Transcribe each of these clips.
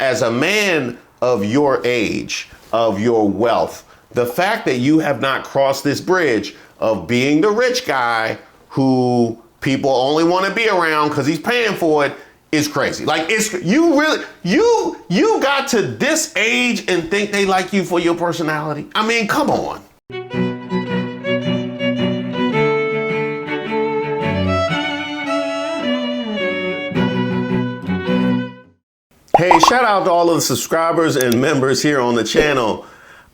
as a man of your age, of your wealth, the fact that you have not crossed this bridge of being the rich guy who people only want to be around because he's paying for it is crazy. Like, it's, you really, you got to this age and think they like you for your personality? I mean, come on. Hey, shout out to all of the subscribers and members here on the channel.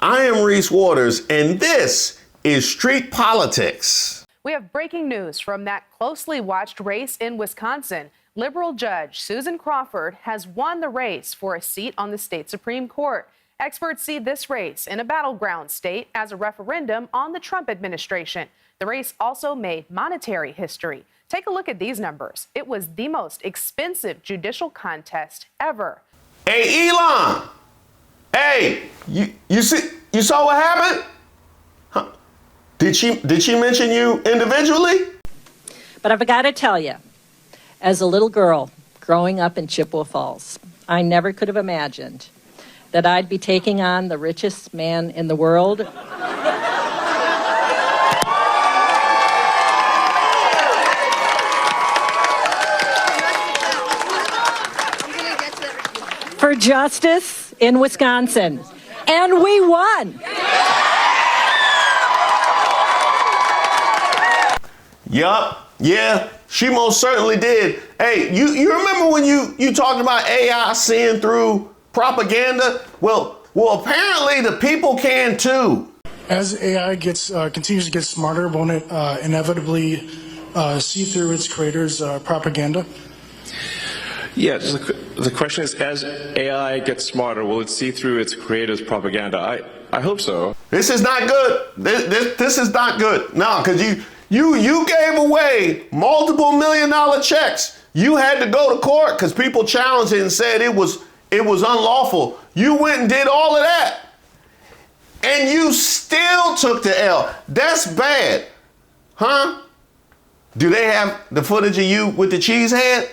I am Reese Waters, and this is Street Politics. We have breaking news from that closely watched race in Wisconsin. Liberal judge Susan Crawford has won the race for a seat on the state Supreme Court. Experts see this race in a battleground state as a referendum on the Trump administration. The race also made monetary history. Take a look at these numbers. It was the most expensive judicial contest ever. Hey, Elon. Hey, you saw what happened? Huh? Did she mention you individually? But I've got to tell you, as a little girl growing up in Chippewa Falls, I never could have imagined that I'd be taking on the richest man in the world. For justice in Wisconsin. And we won. Yup. Yeah, she most certainly did. Hey, you remember when you talked about AI seeing through propaganda? Well, apparently the people can too. As AI continues to get smarter, won't it inevitably see through its creators' propaganda? Yes, the question is, as AI gets smarter, will it see through its creators' propaganda? I hope so. This is not good. This is not good. No, because you gave away multiple $1 million checks. You had to go to court because people challenged it and said it was unlawful. You went and did all of that. And you still took the L. That's bad. Huh? Do they have the footage of you with the cheesehead?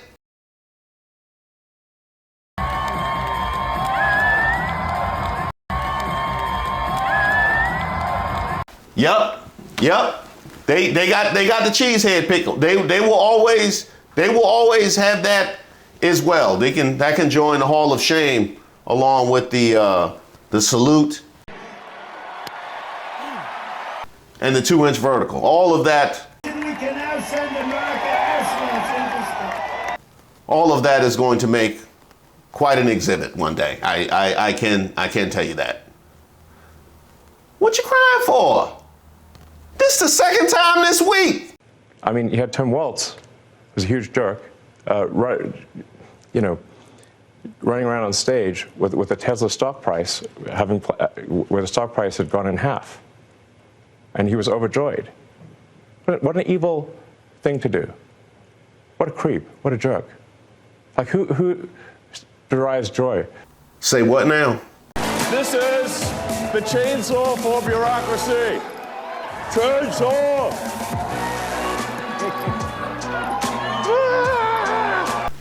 Yep. They got the cheesehead pickle. They will always have that as well. That can join the Hall of Shame along with the salute and the 2-inch vertical. All of that. All of that is going to make quite an exhibit one day. I can tell you that. What you crying for? This is the second time this week. I mean, you had Tim Waltz, who's a huge jerk, running around on stage with a Tesla stock price where the stock price had gone in half, and he was overjoyed. What an evil thing to do! What a creep! What a jerk! Like who derives joy? Say what now? This is the chainsaw for bureaucracy. Chainsaw!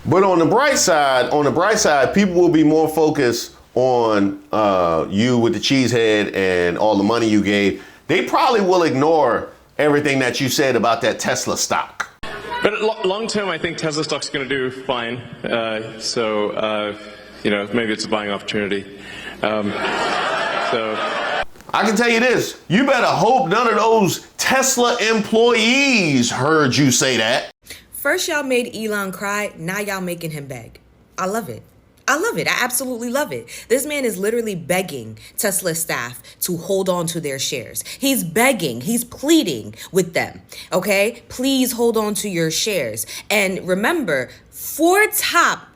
But on the bright side, people will be more focused on you with the cheesehead and all the money you gave. They probably will ignore everything that you said about that Tesla stock. But long term, I think Tesla stock's going to do fine. Maybe it's a buying opportunity. I can tell you this, you better hope none of those Tesla employees heard you say that. First y'all made Elon cry, now y'all making him beg. I love it. I absolutely love it. This man is literally begging Tesla staff to hold on to their shares. He's begging, he's pleading with them, okay? Please hold on to your shares. And remember, four top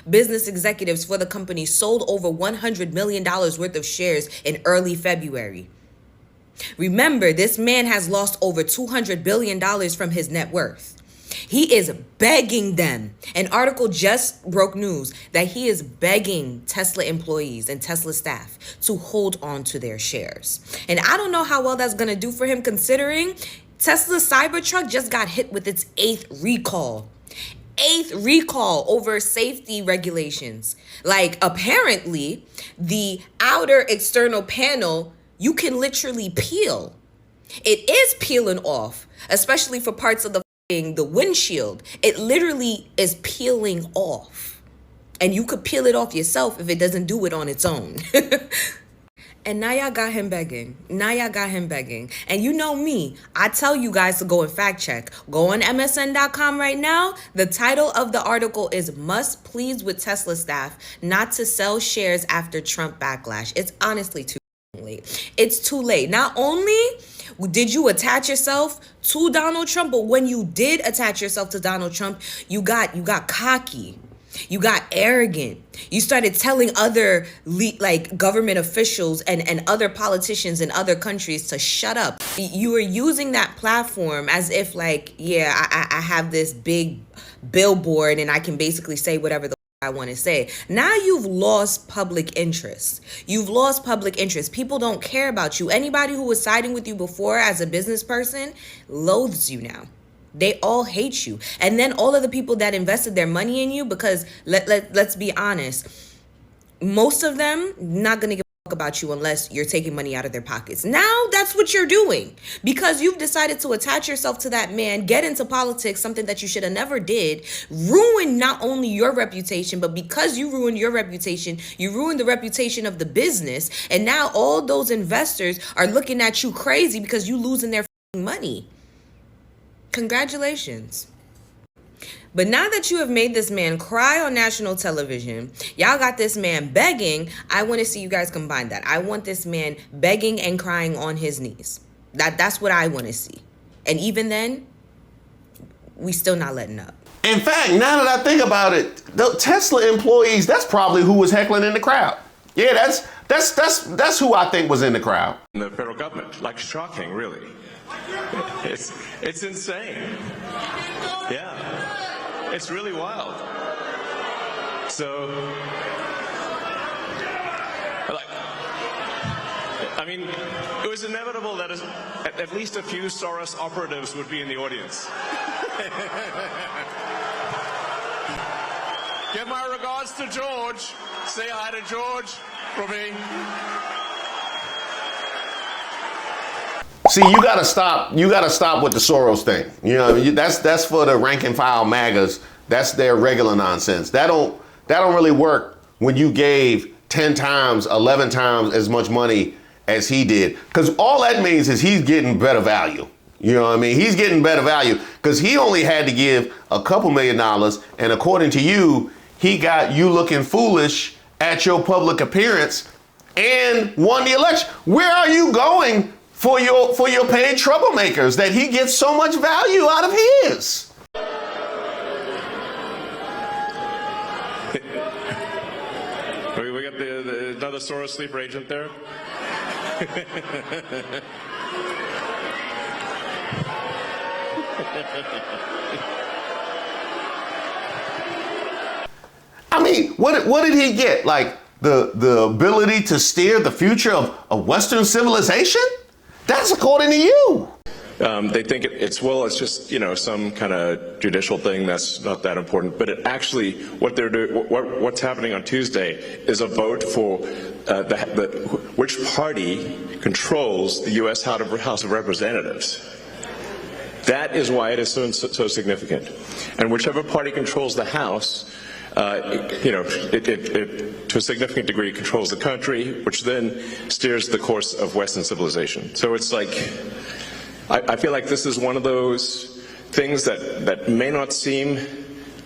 business executives for the company sold over $100 million worth of shares in early February. Remember, this man has lost over $200 billion from his net worth. He is begging them. An article just broke news that he is begging Tesla employees and Tesla staff to hold on to their shares. And I don't know how well that's going to do for him, considering Tesla's Cybertruck just got hit with its 8th recall. 8th recall over safety regulations. Like, apparently, the outer external panel, you can literally peel. It is peeling off, especially for parts of the windshield. It literally is peeling off. And you could peel it off yourself if it doesn't do it on its own. And now y'all got him begging. And you know me, I tell you guys to go and fact check. Go on MSN.com right now. The title of the article is "Musk Pleads with Tesla Staff Not to Sell Shares After Trump Backlash." It's honestly too late. It's too late. Not only did you attach yourself to Donald Trump, but when you did attach yourself to Donald Trump, you got cocky. You got arrogant. You started telling other government officials and other politicians in other countries to shut up. You were using that platform as if I have this big billboard and I can basically say whatever the I want to say. Now you've lost public interest. People don't care about you. Anybody who was siding with you before as a business person loathes you now. They all hate you. And then all of the people that invested their money in you, because let's be honest, most of them not going to give a fuck about you unless you're taking money out of their pockets. Now that's what you're doing because you've decided to attach yourself to that man, get into politics, something that you should have never did, ruin not only your reputation, but because you ruined your reputation, you ruined the reputation of the business. And now all those investors are looking at you crazy because you losing their money. Congratulations. But now that you have made this man cry on national television, y'all got this man begging. I want to see you guys combine that. I want this man begging and crying on his knees. That's what I want to see. And even then, we still not letting up. In fact, now that I think about it, the Tesla employees, that's probably who was heckling in the crowd. Yeah, that's who I think was in the crowd. The federal government, like shocking, really. It's insane. Yeah, it's really wild. So, it was inevitable that at least a few Soros operatives would be in the audience. Give my regards to George. Say hi to George for me. See, you gotta stop with the Soros thing. You know, that's for the rank and file MAGAs. That's their regular nonsense. That don't really work when you gave 10 times, 11 times as much money as he did. Because all that means is he's getting better value. You know what I mean? He's getting better value because he only had to give a couple $1 million. And according to you, he got you looking foolish at your public appearance and won the election. Where are you going for your paid troublemakers that he gets so much value out of his? We got another Soros sleeper agent there. I mean, what did he get? Like the ability to steer the future of Western civilization? That's according to you. They think it's just, some kind of judicial thing that's not that important. But it actually, what they're doing, what's happening on Tuesday is a vote for which party controls the U.S. House of Representatives. That is why it is so significant. And whichever party controls the House, it to a significant degree controls the country, which then steers the course of Western civilization. So it's like, I feel like this is one of those things that may not seem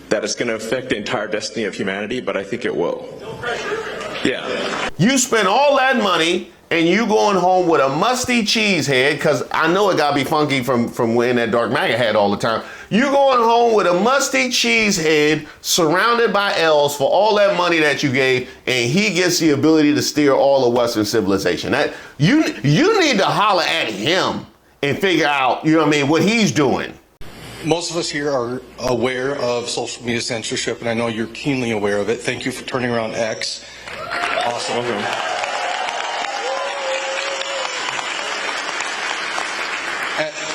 that it's going to affect the entire destiny of humanity, but I think it will. No pressure. Yeah. You spend all that money and you going home with a musty cheesehead, because I know it gotta be funky from wearing that dark MAGA hat all the time. You going home with a musty cheesehead surrounded by L's for all that money that you gave, and he gets the ability to steer all of Western civilization. That you need to holler at him and figure out, what he's doing. Most of us here are aware of social media censorship, and I know you're keenly aware of it. Thank you for turning around X. Awesome. Okay.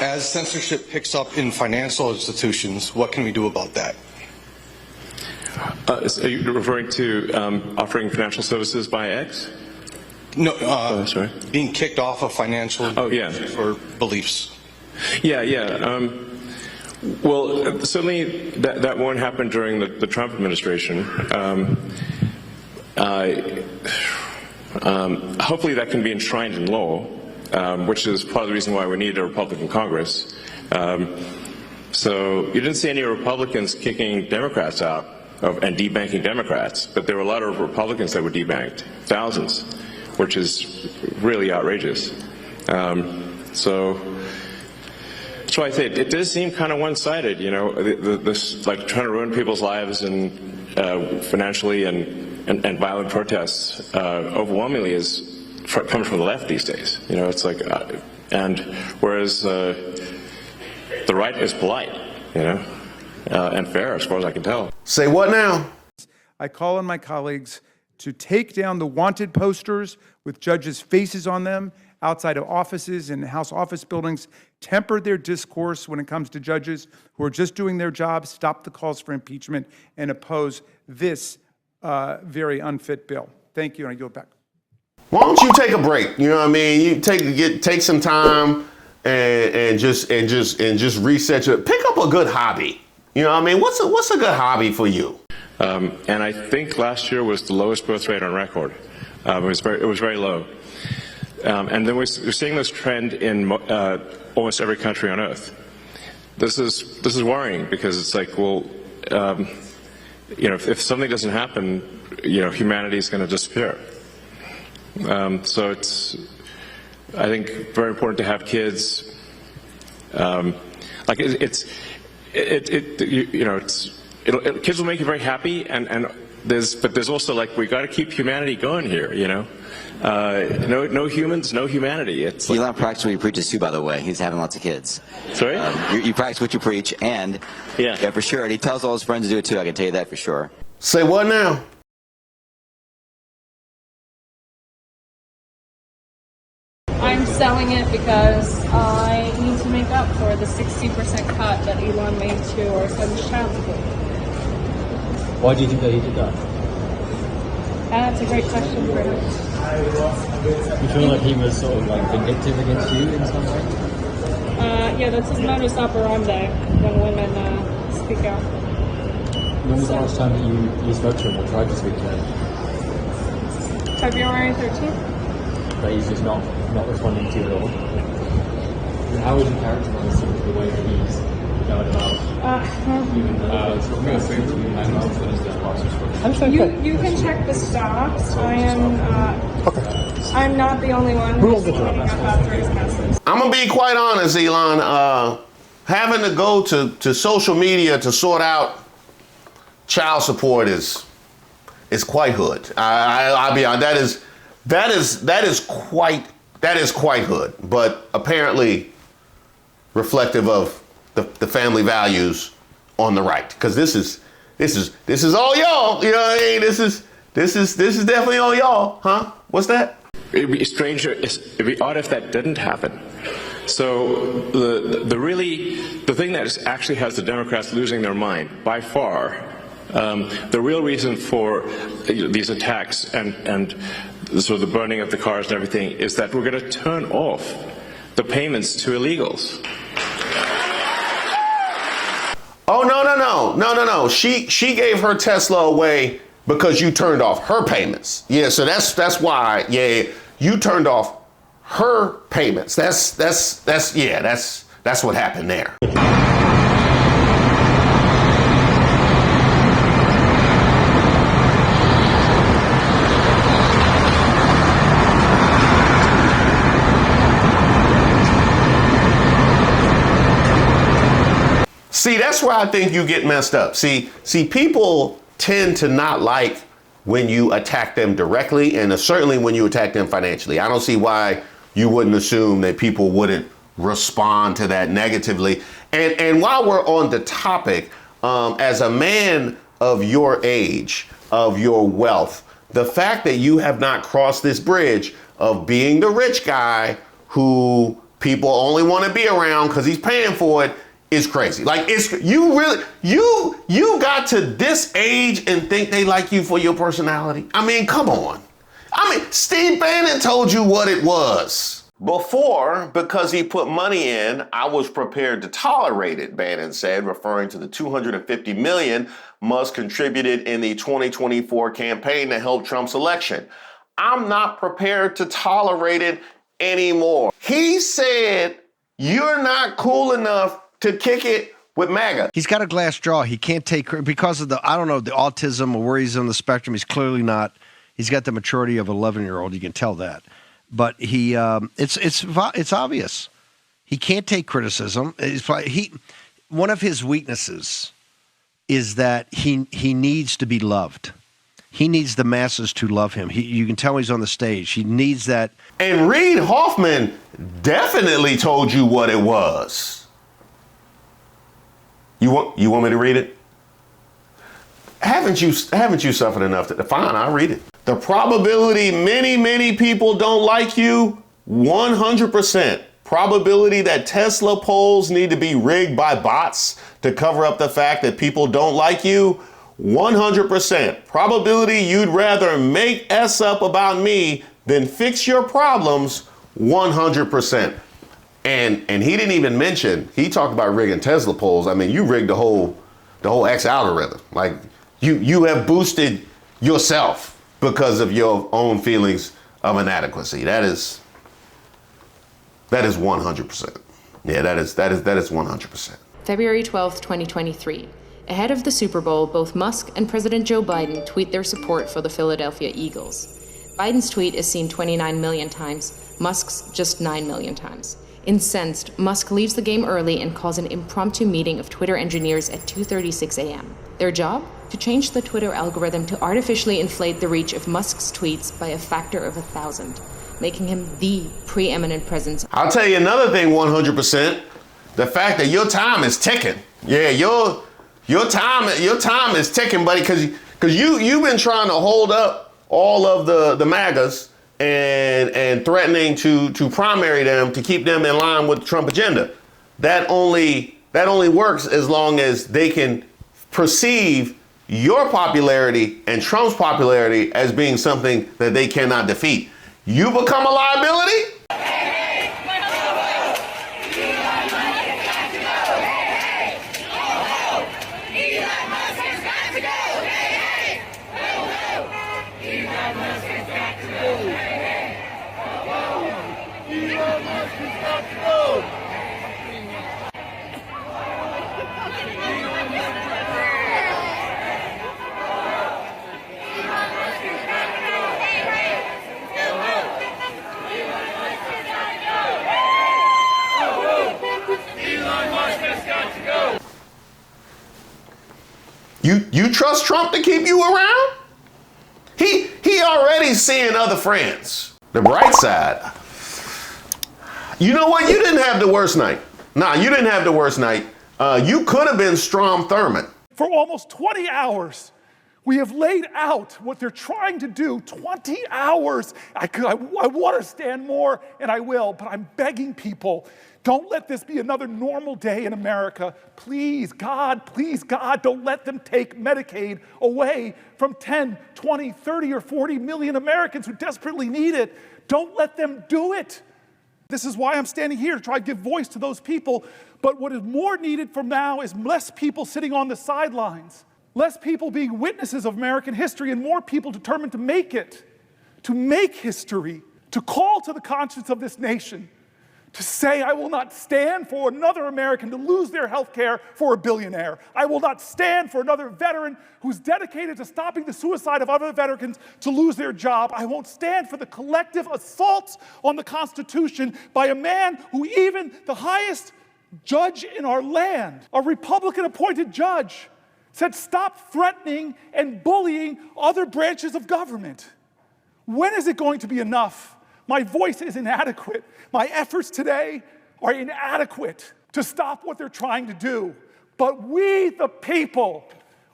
As censorship picks up in financial institutions, what can we do about that? So are you referring to offering financial services by X? No, Sorry. being kicked off of financial for beliefs. Yeah. Well, certainly that won't happen during the Trump administration. Hopefully that can be enshrined in law, which is part of the reason why we need a Republican Congress. So you didn't see any Republicans kicking Democrats out and debanking Democrats, but there were a lot of Republicans that were debanked, thousands, which is really outrageous. So that's why I say it does seem kind of one-sided, you know, this like trying to ruin people's lives and financially and violent protests overwhelmingly comes from the left these days. You know, it's like, and whereas the right is polite, you know, and fair as far as I can tell. Say what now? I call on my colleagues to take down the wanted posters with judges' faces on them outside of offices and House office buildings, temper their discourse when it comes to judges who are just doing their job, stop the calls for impeachment, and oppose this very unfit bill. Thank you, and I yield back. Why don't you take a break? You know what I mean? You take some time and just reset your, pick up a good hobby. You know what I mean? What's a good hobby for you? And I think last year was the lowest birth rate on record. It was very low. And then we're seeing this trend in almost every country on earth. This is worrying because it's like, well, you know, if something doesn't happen, you know, humanity is going to disappear. So it's, I think, very important to have kids. Like kids will make you very happy, but there's also like, we got to keep humanity going here, you know. No humans, no humanity. It's Elon practices what he preaches too, by the way. He's having lots of kids. Sorry? You practice what you preach, and yeah, for sure. And he tells all his friends to do it too. I can tell you that for sure. Say what now? I'm selling it because I need to make up for the 60% cut that Elon made to our son's child support. Why do you think that he did that? That's a great question for him. You feel like he was sort of like vindictive against you in some way? Yeah, that's his modus operandi when women speak out. When was the last time that you spoke to him or tried to speak to him? February 13th. But he's just not responding to you at all. How would you characterize sort of the way that he's going about you can check the stocks. I'm not the only one who's speaking up after his message. I'm gonna be quite honest, Elon. Having to go to social media to sort out child support is quite hood. I'll be honest. That is quite hood, but apparently reflective of the family values on the right. Because this is all y'all. You know what I mean? This is definitely all y'all, huh? What's that? It'd be stranger. It'd be odd if that didn't happen. So the thing that actually has the Democrats losing their mind by far, the real reason for these attacks and sort of the burning of the cars and everything is that we're going to turn off the payments to illegals. Oh, no. She gave her Tesla away because you turned off her payments. Yeah, so that's why. Yeah, you turned off her payments. That's what happened there. See, that's where I think you get messed up. See, people tend to not like when you attack them directly, and certainly when you attack them financially. I don't see why you wouldn't assume that people wouldn't respond to that negatively. And while we're on the topic, as a man of your age, of your wealth, the fact that you have not crossed this bridge of being the rich guy who people only want to be around because he's paying for it, is crazy. Like, you got to this age and think they like you for your personality? I mean, come on. I mean, Steve Bannon told you what it was. Before, because he put money in, I was prepared to tolerate it, Bannon said, referring to the $250 million Musk contributed in the 2024 campaign to help Trump's election. I'm not prepared to tolerate it anymore. He said, you're not cool enough to kick it with MAGA. He's got a glass jaw. He can't take, because of the autism or where he's on the spectrum, he's clearly not. He's got the maturity of an 11-year-old. You can tell that. But it's obvious. He can't take criticism. One of his weaknesses is that he needs to be loved. He needs the masses to love him. You can tell he's on the stage. He needs that. And Reid Hoffman definitely told you what it was. You want me to read it? Haven't you suffered enough to fine, I'll read it. The probability many people don't like you, 100%. Probability that Tesla polls need to be rigged by bots to cover up the fact that people don't like you, 100%. Probability you'd rather make S up about me than fix your problems, 100%. And he didn't even mention, he talked about rigging Tesla polls. I mean, you rigged the whole X algorithm. Like, you have boosted yourself because of your own feelings of inadequacy. That is 100%. Yeah, that is 100%. February 12th, 2023. Ahead of the Super Bowl, both Musk and President Joe Biden tweet their support for the Philadelphia Eagles. Biden's tweet is seen 29 million times, Musk's just 9 million times. Incensed, Musk leaves the game early and calls an impromptu meeting of Twitter engineers at 2:36 a.m. Their job? To change the Twitter algorithm to artificially inflate the reach of Musk's tweets by a factor of 1,000, making him the preeminent presence. I'll tell you another thing, 100%. The fact that your time is ticking. Yeah, your time is ticking, buddy, because you've been trying to hold up all of the MAGAs and threatening to primary them to keep them in line with the Trump agenda. That only works as long as they can perceive your popularity and Trump's popularity as being something that they cannot defeat. You become a liability? You trust Trump to keep you around? He already seeing other friends. The bright side. You know what? You didn't have the worst night. Nah, you didn't have the worst night. You could have been Strom Thurmond. For almost 20 hours, we have laid out what they're trying to do. 20 hours. I want to stand more, and I will, but I'm begging people, don't let this be another normal day in America. Please, God, don't let them take Medicaid away from 10, 20, 30, or 40 million Americans who desperately need it. Don't let them do it. This is why I'm standing here, to try to give voice to those people. But what is more needed from now is less people sitting on the sidelines, less people being witnesses of American history, and more people determined to make it, to make history, to call to the conscience of this nation, to say, I will not stand for another American to lose their health care for a billionaire. I will not stand for another veteran who's dedicated to stopping the suicide of other veterans to lose their job. I won't stand for the collective assaults on the Constitution by a man who even the highest judge in our land, a Republican-appointed judge, said, stop threatening and bullying other branches of government. When is it going to be enough? My voice is inadequate. My efforts today are inadequate to stop what they're trying to do. But we, the people,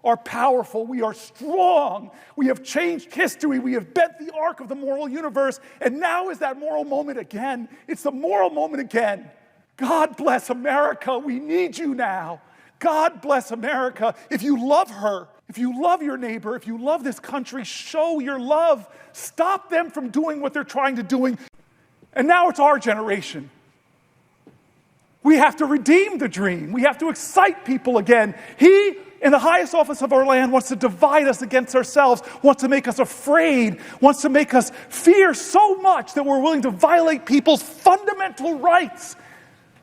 are powerful. We are strong. We have changed history. We have bent the arc of the moral universe. And now is that moral moment again. It's the moral moment again. God bless America. We need you now. God bless America. If you love her, if you love your neighbor, if you love this country, show your love. Stop them from doing what they're trying to do. And now it's our generation. We have to redeem the dream. We have to excite people again. He, in the highest office of our land, wants to divide us against ourselves, wants to make us afraid, wants to make us fear so much that we're willing to violate people's fundamental rights.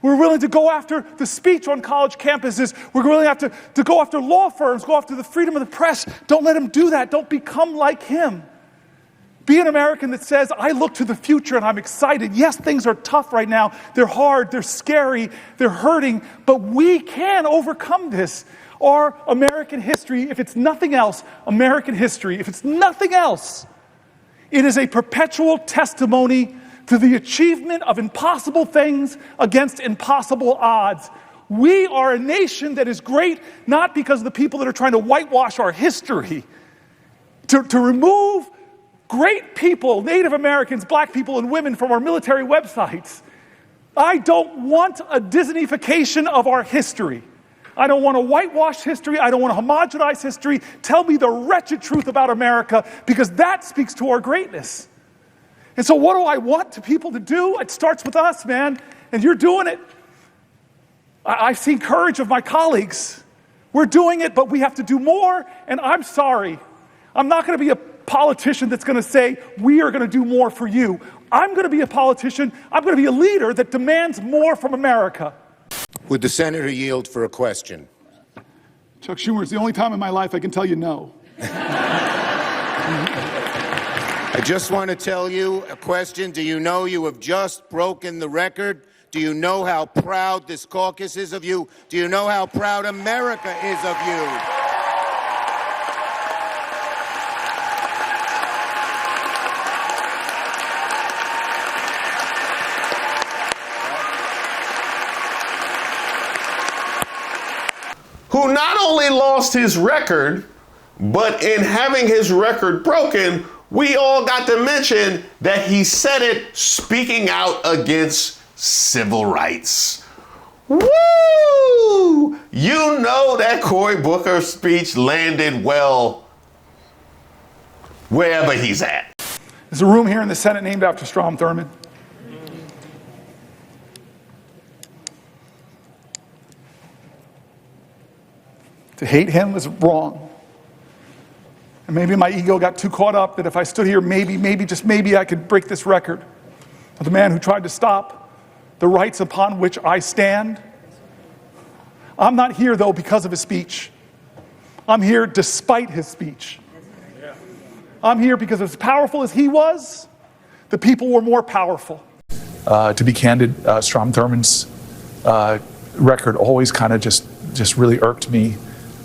We're willing to go after the speech on college campuses. We're willing to go after law firms, go after the freedom of the press. Don't let him do that. Don't become like him. Be an American that says, I look to the future and I'm excited. Yes, things are tough right now. They're hard, they're scary, they're hurting, but we can overcome this. Our American history, if it's nothing else, American history, if it's nothing else, it is a perpetual testimony to the achievement of impossible things against impossible odds. We are a nation that is great, not because of the people that are trying to whitewash our history. To remove great people, Native Americans, black people, and women from our military websites. I don't want a Disneyfication of our history. I don't want to whitewash history. I don't want to homogenize history. Tell me the wretched truth about America, because that speaks to our greatness. And so what do I want people to do? It starts with us, man, and you're doing it. I've seen courage of my colleagues. We're doing it, but we have to do more, and I'm sorry. I'm not going to be a politician that's going to say, we are going to do more for you. I'm going to be a politician. I'm going to be a leader that demands more from America. Would the senator yield for a question? Chuck Schumer, it's the only time in my life I can tell you no. I just want to tell you a question. Do you know you have just broken the record? Do you know how proud this caucus is of you? Do you know how proud America is of you? Who not only lost his record, but in having his record broken, we all got to mention that he said it speaking out against civil rights. Woo! You know that Cory Booker speech landed well wherever he's at. There's a room here in the Senate named after Strom Thurmond. To hate him was wrong. And maybe my ego got too caught up that if I stood here, maybe, just maybe I could break this record of the man who tried to stop the rights upon which I stand. I'm not here, though, because of his speech. I'm here despite his speech. I'm here because as powerful as he was, the people were more powerful. To be candid, Strom Thurmond's record always kind of just really irked me.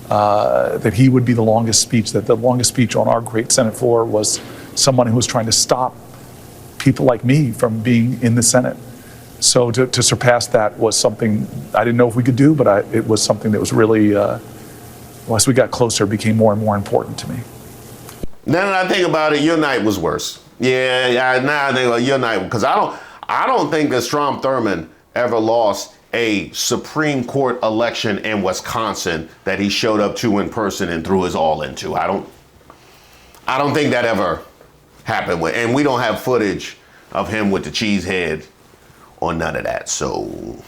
That he would be the longest speech, that the longest speech on our great Senate floor was someone who was trying to stop people like me from being in the Senate. So to surpass that was something I didn't know if we could do, but it was something that was really, as we got closer, became more and more important to me. Now that I think about it, your night was worse. Yeah, now I think about your night, because I don't think that Strom Thurmond ever lost a Supreme Court election in Wisconsin that he showed up to in person and threw his all into. I don't think that ever happened and we don't have footage of him with the cheesehead or none of that. So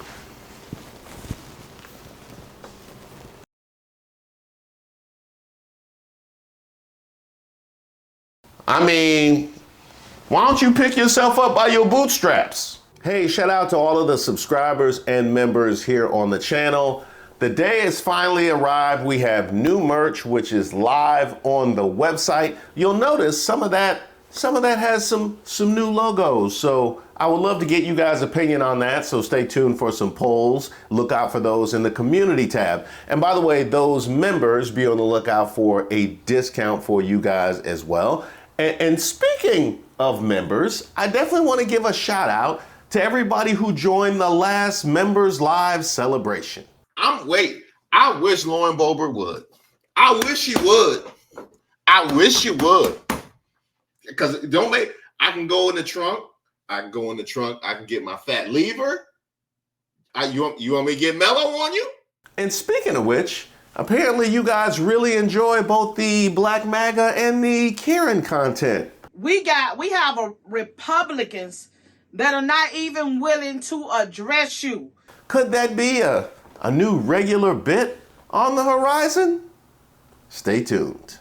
I mean, why don't you pick yourself up by your bootstraps? Hey, shout out to all of the subscribers and members here on the channel. The day has finally arrived. We have new merch, which is live on the website. You'll notice some of that has some new logos. So I would love to get you guys' opinion on that. So stay tuned for some polls. Look out for those in the community tab. And by the way, those members, be on the lookout for a discount for you guys as well. And speaking of members, I definitely want to give a shout out to everybody who joined the last Members Live celebration. I wish Lauren Boebert would. I wish you would. I wish you would. Because I can go in the trunk. I can get my fat lever. You want me to get mellow on you? And speaking of which, apparently you guys really enjoy both the Black MAGA and the Karen content. We have Republicans that are not even willing to address you. Could that be a new regular bit on the horizon? Stay tuned.